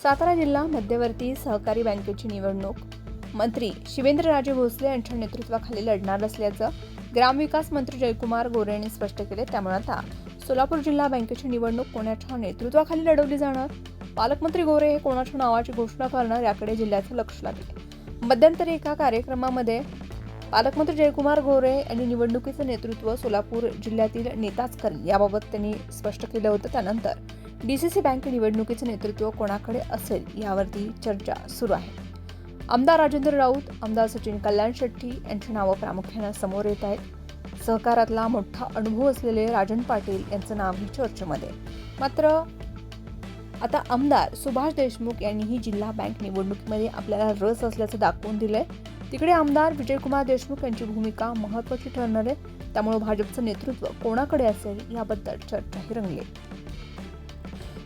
सातारा जिल्हा मध्यवर्ती सहकारी बँकेची निवडणूक मंत्री शिवेंद्रराजे भोसले यांच्या नेतृत्वाखाली लढणार असल्याचं ग्रामविकास मंत्री जयकुमार गोरे यांनी स्पष्ट केले। त्यामुळे आता सोलापूर जिल्हा बँकेची निवडणूक कोणाच्या नेतृत्वाखाली लढवली जाणार, पालकमंत्री गोरे हे कोणाच्या नावाची घोषणा करणार याकडे जिल्ह्याचं लक्ष लागले। मध्यंतरी एका कार्यक्रमामध्ये पालकमंत्री जयकुमार गोरे यांनी निवडणुकीचं नेतृत्व सोलापूर जिल्ह्यातील नेताच करेल याबाबत त्यांनी स्पष्ट केलं होतं। त्यानंतर डीसीसी बँक निवडणुकीचं नेतृत्व कोणाकडे असेल यावरती चर्चा सुरू आहे। आमदार राजेंद्र राऊत, आमदार सचिन कल्याण शेट्टी यांची नावं प्रामुख्याने समोर येत आहेत। सहकारातला मोठा अनुभव असलेले राजन पाटील यांचं नावही चर्चेमध्ये। मात्र आता आमदार सुभाष देशमुख यांनीही जिल्हा बँक निवडणुकीमध्ये आपल्याला रस असल्याचं दाखवून दिलंय। तिकडे आमदार विजयकुमार देशमुख यांची भूमिका महत्त्वाची ठरणार आहे। त्यामुळे भाजपचं नेतृत्व कोणाकडे असेल याबद्दल चर्चाही रंगली।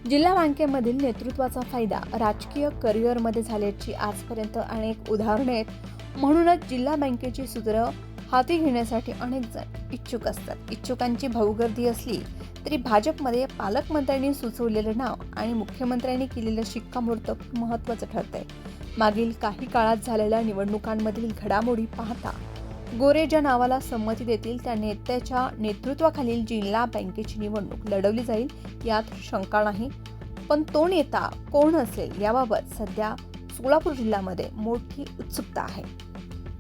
जिल्हा बँकेमधील नेतृत्वाचा फायदा राजकीय करिअरमध्ये झाल्याची आजपर्यंत अनेक उदाहरणे आहेत। म्हणूनच जिल्हा बँकेची सूत्र हाती घेण्यासाठी अनेक जण इच्छुक असतात। इच्छुकांची भाऊगर्दी असली तरी भाजपमध्ये पालकमंत्र्यांनी सुचवलेलं नाव आणि मुख्यमंत्र्यांनी केलेलं शिक्कामोर्तब महत्त्वाचं ठरतंय। मागील काही काळात झालेल्या निवडणुकांमधील घडामोडी पाहता गोरे ज्या नावाला संमती देतील त्या नेत्याच्या नेतृत्वाखालील जिल्हा बँकेची निवडणूक लढवली जाईल यात शंका नाही। पण तो नेता कोण असेल याबाबत सध्या सोलापूर जिल्ह्यामध्ये मोठी उत्सुकता आहे।